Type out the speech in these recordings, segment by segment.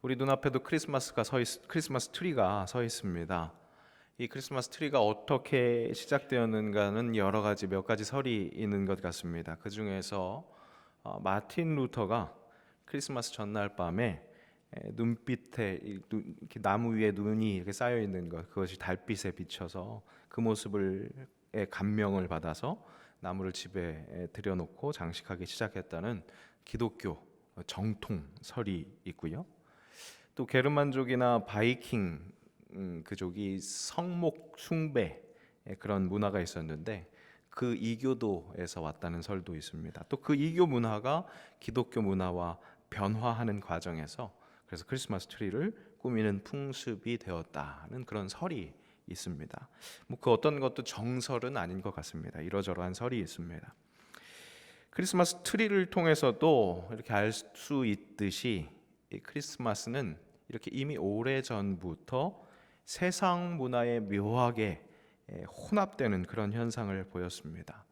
우리 눈앞에도 크리스마스 트리가 서 있습니다. 이 크리스마스 트리가 어떻게 시작되었는가는 몇 가지 설이 있는 것 같습니다. 그 중에서 마틴 루터가 크리스마스 전날 밤에 눈빛에 이렇게 나무 위에 눈이 이렇게 쌓여 있는 것, 그것이 달빛에 비쳐서 그 모습을 감명을 받아서 나무를 집에 들여놓고 장식하기 시작했다는 기독교 정통설이 있고요. 또 게르만족이나 바이킹 그족이 성목 숭배 그런 문화가 있었는데 그 이교도에서 왔다는 설도 있습니다. 또 그 이교 문화가 기독교 문화와 변화하는 과정에서 그래서 크리스마스 트리를 꾸미는 풍습이 되었다는 그런 설이 있습니다. 그 어떤 것도 정설은 아닌 것 같습니다. 이러저러한 설이 있습니다. 크리스마스 트리를 통해서도 이렇게 알 수 있듯이 이 크리스마스는 이렇게 이미 오래전부터 세상 문화에 묘하게 혼합되는 그런 현상을 보였습니다.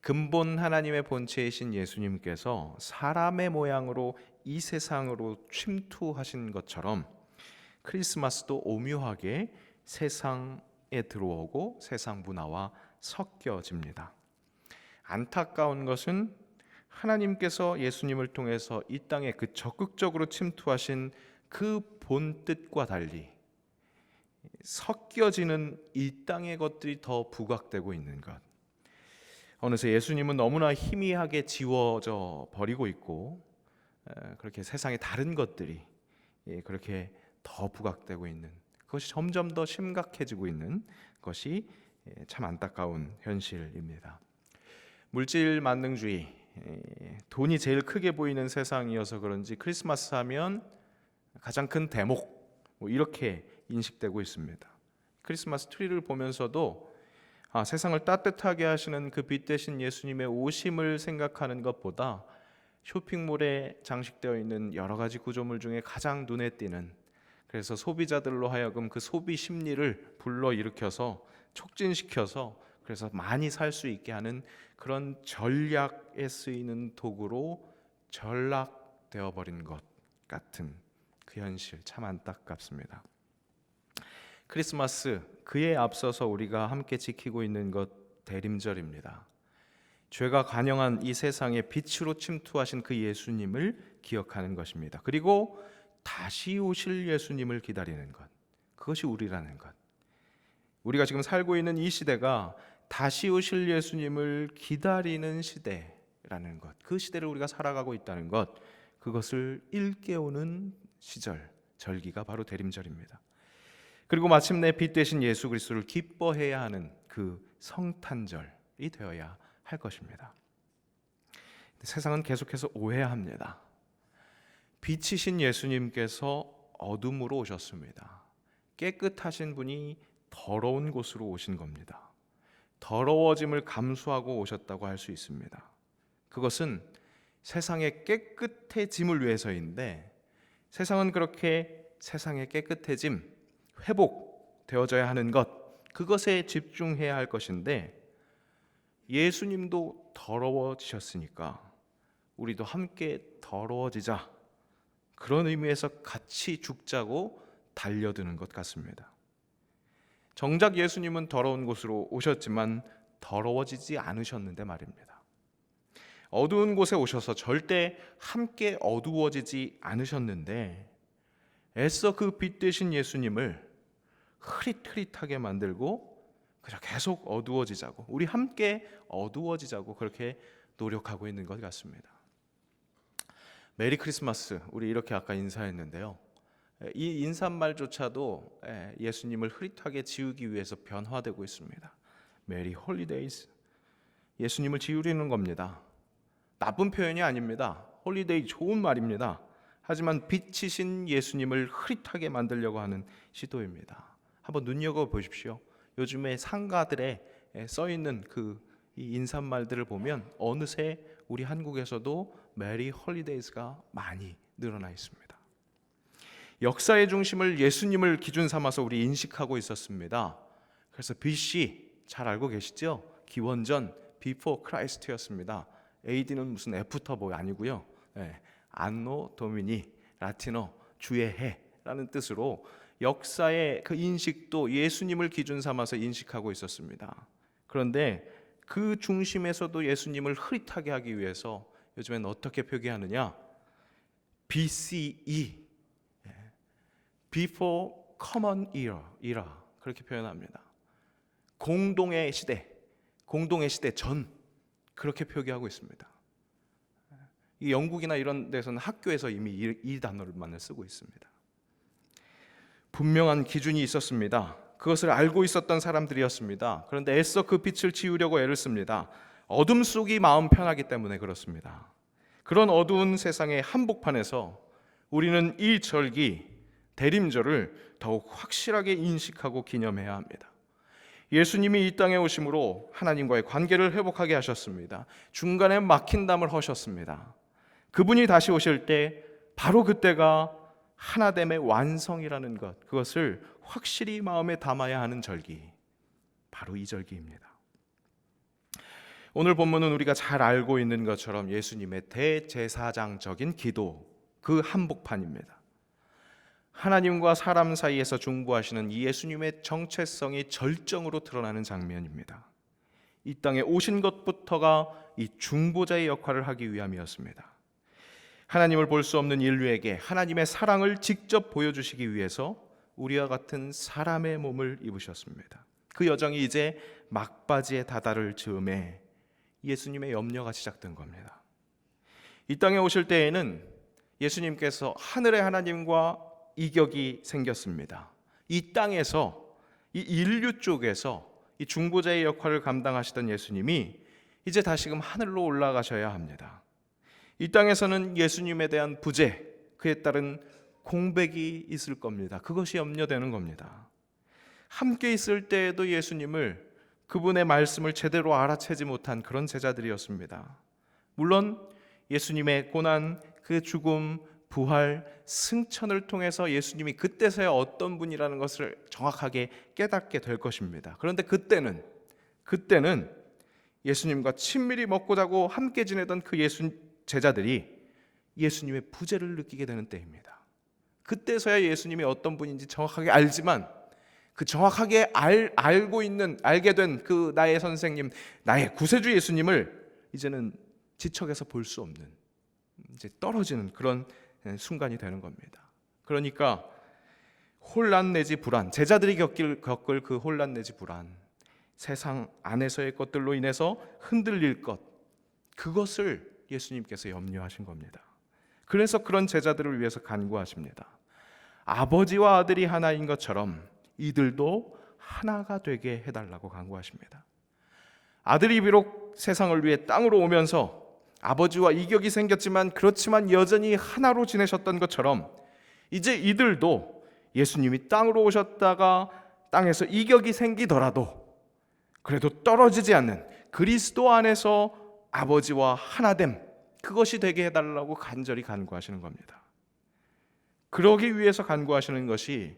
근본 하나님의 본체이신 예수님께서 사람의 모양으로 이 세상으로 침투하신 것처럼 크리스마스도 오묘하게 세상에 들어오고 세상 문화와 섞여집니다. 안타까운 것은 하나님께서 예수님을 통해서 이 땅에 그 적극적으로 침투하신 그 본뜻과 달리 섞여지는 이 땅의 것들이 더 부각되고 있는 것. 어느새 예수님은 너무나 희미하게 지워져 버리고 있고 그렇게 세상의 다른 것들이 그렇게 더 부각되고 있는 그것이 점점 더 심각해지고 있는 것이 참 안타까운 현실입니다. 물질 만능주의, 돈이 제일 크게 보이는 세상이어서 그런지 크리스마스 하면 가장 큰 대목 이렇게 인식되고 있습니다. 크리스마스 트리를 보면서도 세상을 따뜻하게 하시는 그 빛 대신 예수님의 오심을 생각하는 것보다 쇼핑몰에 장식되어 있는 여러 가지 구조물 중에 가장 눈에 띄는, 그래서 소비자들로 하여금 그 소비 심리를 불러일으켜서 촉진시켜서 그래서 많이 살 수 있게 하는 그런 전략에 쓰이는 도구로 전락되어 버린 것 같은 그 현실, 참 안타깝습니다. 크리스마스, 그에 앞서서 우리가 함께 지키고 있는 것 대림절입니다. 죄가 관영한 이 세상에 빛으로 침투하신 그 예수님을 기억하는 것입니다. 그리고 다시 오실 예수님을 기다리는 것, 그것이 우리라는 것. 우리가 지금 살고 있는 이 시대가 다시 오실 예수님을 기다리는 시대라는 것, 그 시대를 우리가 살아가고 있다는 것, 그것을 일깨우는 시절, 절기가 바로 대림절입니다. 그리고 마침내 빛 되신 예수 그리스도를 기뻐해야 하는 그 성탄절이 되어야 할 것입니다. 세상은 계속해서 오해합니다. 빛이신 예수님께서 어둠으로 오셨습니다. 깨끗하신 분이 더러운 곳으로 오신 겁니다. 더러워짐을 감수하고 오셨다고 할 수 있습니다. 그것은 세상의 깨끗해짐을 위해서인데, 세상은 그렇게 세상의 깨끗해짐, 회복되어져야 하는 것, 그것에 집중해야 할 것인데, 예수님도 더러워지셨으니까 우리도 함께 더러워지자, 그런 의미에서 같이 죽자고 달려드는 것 같습니다. 정작 예수님은 더러운 곳으로 오셨지만 더러워지지 않으셨는데 말입니다. 어두운 곳에 오셔서 절대 함께 어두워지지 않으셨는데 애써 그 빛 되신 예수님을 흐릿흐릿하게 만들고 그저 계속 어두워지자고, 우리 함께 어두워지자고 그렇게 노력하고 있는 것 같습니다. 메리 크리스마스, 우리 이렇게 아까 인사했는데요, 이 인사말조차도 예수님을 흐릿하게 지우기 위해서 변화되고 있습니다. 메리 홀리데이즈, 예수님을 지우려는 겁니다. 나쁜 표현이 아닙니다. 홀리데이 좋은 말입니다. 하지만 빛이신 예수님을 흐릿하게 만들려고 하는 시도입니다. 한번 눈여겨보십시오. 요즘에 상가들에 써있는 이 인사말들을 보면 어느새 우리 한국에서도 메리 홀리데이즈가 많이 늘어나 있습니다. 역사의 중심을 예수님을 기준 삼아서 우리 인식하고 있었습니다. 그래서 BC 잘 알고 계시죠? 기원전 Before Christ였습니다. AD는 무슨 애프터 아니고요. 안노 도미니, 라틴어 주의 해라는 뜻으로 역사의 그 인식도 예수님을 기준 삼아서 인식하고 있었습니다. 그런데 그 중심에서도 예수님을 흐릿하게 하기 위해서 요즘엔 어떻게 표기하느냐? BCE, Before Common Era, 그렇게 표현합니다. 공동의 시대 전, 그렇게 표기하고 있습니다. 이 영국이나 이런 데서는 학교에서 이미 이 단어를만 쓰고 있습니다. 분명한 기준이 있었습니다. 그것을 알고 있었던 사람들이었습니다. 그런데 애써 그 빛을 지우려고 애를 씁니다. 어둠 속이 마음 편하기 때문에 그렇습니다. 그런 어두운 세상의 한복판에서 우리는 이 절기, 대림절을 더욱 확실하게 인식하고 기념해야 합니다. 예수님이 이 땅에 오심으로 하나님과의 관계를 회복하게 하셨습니다. 중간에 막힌 담을 허셨습니다. 그분이 다시 오실 때 바로 그때가 하나됨의 완성이라는 것, 그것을 확실히 마음에 담아야 하는 절기, 바로 이 절기입니다. 오늘 본문은 우리가 잘 알고 있는 것처럼 예수님의 대제사장적인 기도, 그 한복판입니다. 하나님과 사람 사이에서 중보하시는 이 예수님의 정체성이 절정으로 드러나는 장면입니다. 이 땅에 오신 것부터가 이 중보자의 역할을 하기 위함이었습니다. 하나님을 볼 수 없는 인류에게 하나님의 사랑을 직접 보여주시기 위해서 우리와 같은 사람의 몸을 입으셨습니다. 그 여정이 이제 막바지에 다다를 즈음에 예수님의 염려가 시작된 겁니다. 이 땅에 오실 때에는 예수님께서 하늘의 하나님과 이격이 생겼습니다. 이 땅에서, 이 인류 쪽에서 이 중보자의 역할을 감당하시던 예수님이 이제 다시금 하늘로 올라가셔야 합니다. 이 땅에서는 예수님에 대한 부재, 그에 따른 공백이 있을 겁니다. 그것이 염려되는 겁니다. 함께 있을 때에도 예수님을, 그분의 말씀을 제대로 알아채지 못한 그런 제자들이었습니다. 물론 예수님의 고난, 그 죽음, 부활, 승천을 통해서 예수님이 그때서야 어떤 분이라는 것을 정확하게 깨닫게 될 것입니다. 그런데 그때는 예수님과 친밀히 먹고 자고 함께 지내던 그 제자들이 예수님의 부재를 느끼게 되는 때입니다. 그때서야 예수님이 어떤 분인지 정확하게 알지만 그 정확하게 알게 된 그 나의 선생님, 나의 구세주 예수님을 이제는 지척에서 볼 수 없는, 이제 떨어지는 그런 순간이 되는 겁니다. 그러니까 혼란 내지 불안, 제자들이 겪을 그 혼란 내지 불안, 세상 안에서의 것들로 인해서 흔들릴 것, 그것을 예수님께서 염려하신 겁니다. 그래서 그런 제자들을 위해서 간구하십니다. 아버지와 아들이 하나인 것처럼 이들도 하나가 되게 해달라고 간구하십니다. 아들이 비록 세상을 위해 땅으로 오면서 아버지와 이격이 생겼지만 그렇지만 여전히 하나로 지내셨던 것처럼 이제 이들도 예수님이 땅으로 오셨다가 땅에서 이격이 생기더라도 그래도 떨어지지 않는 그리스도 안에서 아버지와 하나됨, 그것이 되게 해달라고 간절히 간구하시는 겁니다. 그러기 위해서 간구하시는 것이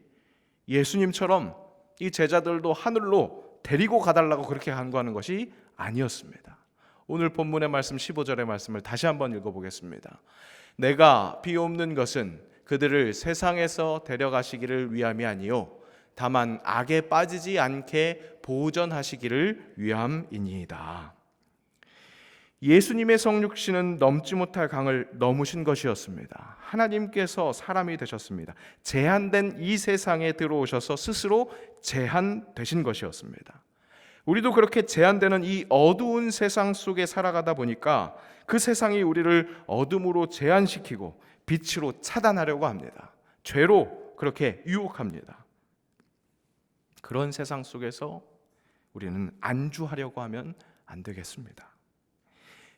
예수님처럼 이 제자들도 하늘로 데리고 가달라고 그렇게 간구하는 것이 아니었습니다. 오늘 본문의 말씀 15절의 말씀을 다시 한번 읽어보겠습니다. 내가 비옵는 것은 그들을 세상에서 데려가시기를 위함이 아니요 다만 악에 빠지지 않게 보전하시기를 위함이니이다. 예수님의 성육신은 넘지 못할 강을 넘으신 것이었습니다. 하나님께서 사람이 되셨습니다. 제한된 이 세상에 들어오셔서 스스로 제한되신 것이었습니다. 우리도 그렇게 제한되는 이 어두운 세상 속에 살아가다 보니까 그 세상이 우리를 어둠으로 제한시키고 빛으로 차단하려고 합니다. 죄로 그렇게 유혹합니다. 그런 세상 속에서 우리는 안주하려고 하면 안 되겠습니다.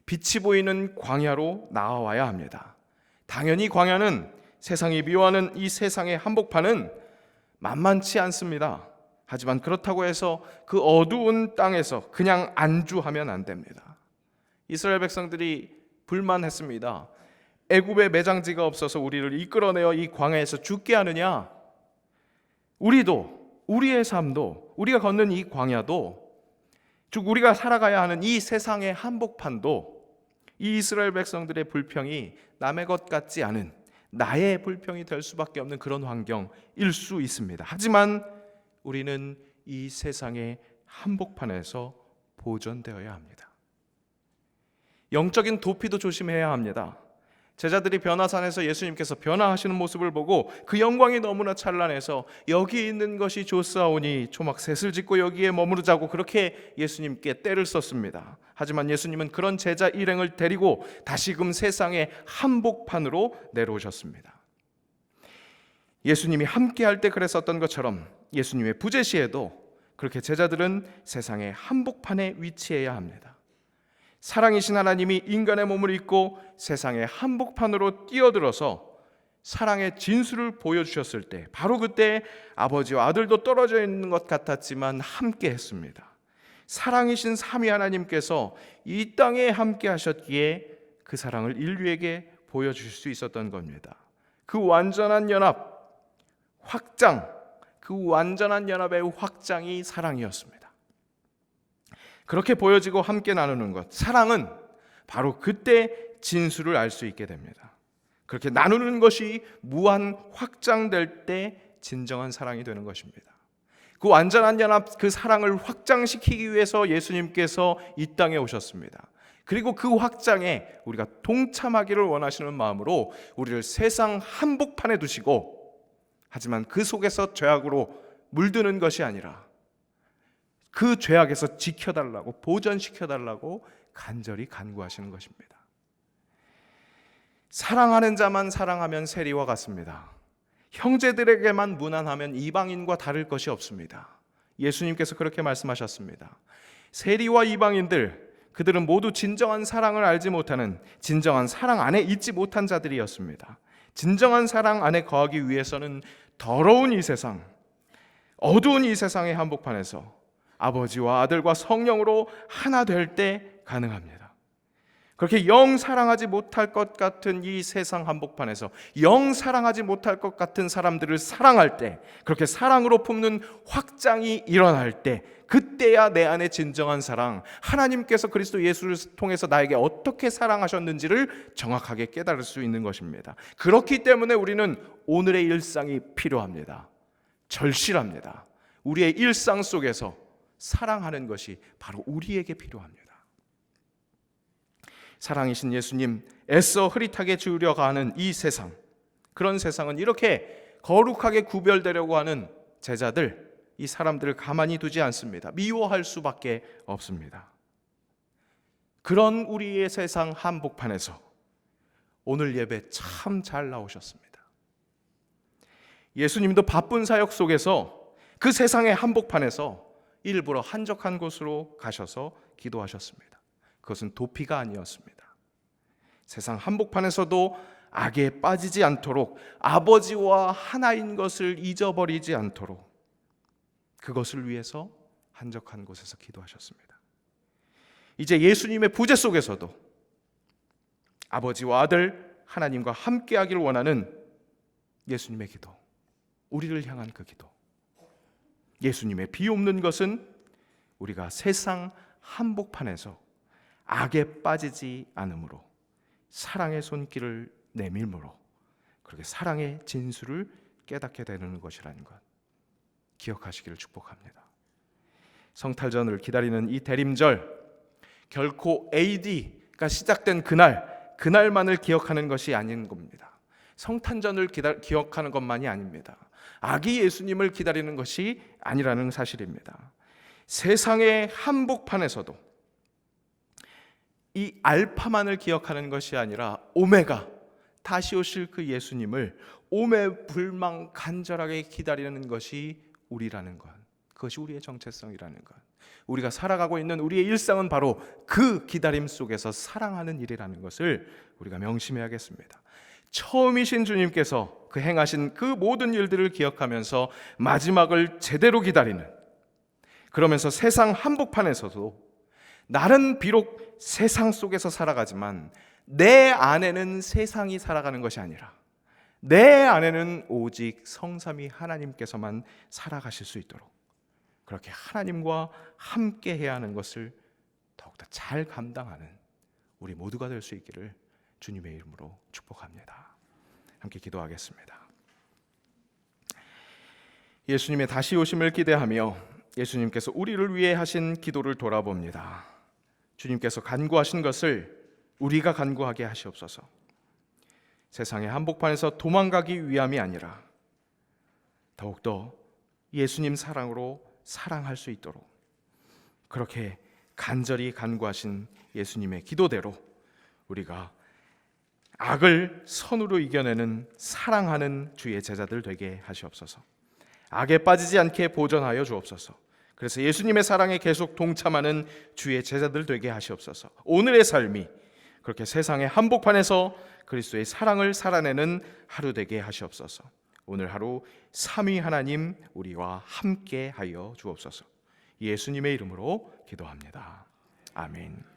빛이 보이는 광야로 나아와야 합니다. 당연히 광야는 세상이 미워하는 이 세상의 한복판은 만만치 않습니다. 하지만 그렇다고 해서 그 어두운 땅에서 그냥 안주하면 안 됩니다. 이스라엘 백성들이 불만했습니다. 애굽에 매장지가 없어서 우리를 이끌어내어 이 광야에서 죽게 하느냐? 우리도, 우리의 삶도, 우리가 걷는 이 광야도, 즉 우리가 살아가야 하는 이 세상의 한복판도 이 이스라엘 백성들의 불평이 남의 것 같지 않은, 나의 불평이 될 수밖에 없는 그런 환경일 수 있습니다. 하지만 우리는 이 세상의 한복판에서 보존되어야 합니다. 영적인 도피도 조심해야 합니다. 제자들이 변화산에서 예수님께서 변화하시는 모습을 보고 그 영광이 너무나 찬란해서 여기 있는 것이 좋사오니 초막 셋을 짓고 여기에 머무르자고 그렇게 예수님께 때를 썼습니다. 하지만 예수님은 그런 제자 일행을 데리고 다시금 세상의 한복판으로 내려오셨습니다. 예수님이 함께할 때 그랬었던 것처럼 예수님의 부재 시에도 그렇게 제자들은 세상의 한복판에 위치해야 합니다. 사랑이신 하나님이 인간의 몸을 입고 세상의 한복판으로 뛰어들어서 사랑의 진수를 보여주셨을 때 바로 그때 아버지와 아들도 떨어져 있는 것 같았지만 함께 했습니다. 사랑이신 삼위 하나님께서 이 땅에 함께 하셨기에 그 사랑을 인류에게 보여주실 수 있었던 겁니다. 그 완전한 연합, 확장, 그 완전한 연합의 확장이 사랑이었습니다. 그렇게 보여지고 함께 나누는 것, 사랑은 바로 그때 진수를 알 수 있게 됩니다. 그렇게 나누는 것이 무한 확장될 때 진정한 사랑이 되는 것입니다. 그 완전한 연합, 그 사랑을 확장시키기 위해서 예수님께서 이 땅에 오셨습니다. 그리고 그 확장에 우리가 동참하기를 원하시는 마음으로 우리를 세상 한복판에 두시고, 하지만 그 속에서 죄악으로 물드는 것이 아니라 그 죄악에서 지켜달라고, 보전시켜달라고 간절히 간구하시는 것입니다. 사랑하는 자만 사랑하면 세리와 같습니다. 형제들에게만 무난하면 이방인과 다를 것이 없습니다. 예수님께서 그렇게 말씀하셨습니다. 세리와 이방인들, 그들은 모두 진정한 사랑을 알지 못하는, 진정한 사랑 안에 있지 못한 자들이었습니다. 진정한 사랑 안에 거하기 위해서는 더러운 이 세상, 어두운 이 세상의 한복판에서 아버지와 아들과 성령으로 하나 될 때 가능합니다. 그렇게 영 사랑하지 못할 것 같은 이 세상 한복판에서 영 사랑하지 못할 것 같은 사람들을 사랑할 때, 그렇게 사랑으로 품는 확장이 일어날 때, 그때야 내 안에 진정한 사랑, 하나님께서 그리스도 예수를 통해서 나에게 어떻게 사랑하셨는지를 정확하게 깨달을 수 있는 것입니다. 그렇기 때문에 우리는 오늘의 일상이 필요합니다. 절실합니다. 우리의 일상 속에서 사랑하는 것이 바로 우리에게 필요합니다. 사랑이신 예수님, 애써 흐릿하게 주려고 하는 이 세상, 그런 세상은 이렇게 거룩하게 구별되려고 하는 제자들, 이 사람들을 가만히 두지 않습니다. 미워할 수밖에 없습니다. 그런 우리의 세상 한복판에서 오늘 예배 참 잘 나오셨습니다. 예수님도 바쁜 사역 속에서 그 세상의 한복판에서 일부러 한적한 곳으로 가셔서 기도하셨습니다. 그것은 도피가 아니었습니다. 세상 한복판에서도 악에 빠지지 않도록, 아버지와 하나인 것을 잊어버리지 않도록 그것을 위해서 한적한 곳에서 기도하셨습니다. 이제 예수님의 부재 속에서도 아버지와 아들 하나님과 함께하기를 원하는 예수님의 기도, 우리를 향한 그 기도, 예수님의 비옵는 것은 우리가 세상 한복판에서 악에 빠지지 않으므로, 사랑의 손길을 내밀므로 그렇게 사랑의 진수를 깨닫게 되는 것이라는 것 기억하시기를 축복합니다. 성탈전을 기다리는 이 대림절, 결코 AD가 시작된 그날만을 기억하는 것이 아닌 겁니다. 성탄전을 기억하는 것만이 아닙니다. 아기 예수님을 기다리는 것이 아니라는 사실입니다. 세상의 한복판에서도 이 알파만을 기억하는 것이 아니라 오메가, 다시 오실 그 예수님을 오매불망 간절하게 기다리는 것이 우리라는 것, 그것이 우리의 정체성이라는 것, 우리가 살아가고 있는 우리의 일상은 바로 그 기다림 속에서 사랑하는 일이라는 것을 우리가 명심해야겠습니다. 처음이신 주님께서 그 행하신 그 모든 일들을 기억하면서 마지막을 제대로 기다리는, 그러면서 세상 한복판에서도 나는 비록 세상 속에서 살아가지만 내 안에는 세상이 살아가는 것이 아니라 내 안에는 오직 성삼위 하나님께서만 살아가실 수 있도록 그렇게 하나님과 함께 해야 하는 것을 더욱더 잘 감당하는 우리 모두가 될 수 있기를 주님의 이름으로 축복합니다. 함께 기도하겠습니다. 예수님의 다시 오심을 기대하며 예수님께서 우리를 위해 하신 기도를 돌아봅니다. 주님께서 간구하신 것을 우리가 간구하게 하시옵소서. 세상의 한복판에서 도망가기 위함이 아니라 더욱더 예수님 사랑으로 사랑할 수 있도록, 그렇게 간절히 간구하신 예수님의 기도대로 우리가 악을 선으로 이겨내는 사랑하는 주의 제자들 되게 하시옵소서. 악에 빠지지 않게 보존하여 주옵소서. 그래서 예수님의 사랑에 계속 동참하는 주의 제자들 되게 하시옵소서. 오늘의 삶이 그렇게 세상의 한복판에서 그리스도의 사랑을 살아내는 하루 되게 하시옵소서. 오늘 하루 삼위 하나님 우리와 함께 하여 주옵소서. 예수님의 이름으로 기도합니다. 아멘.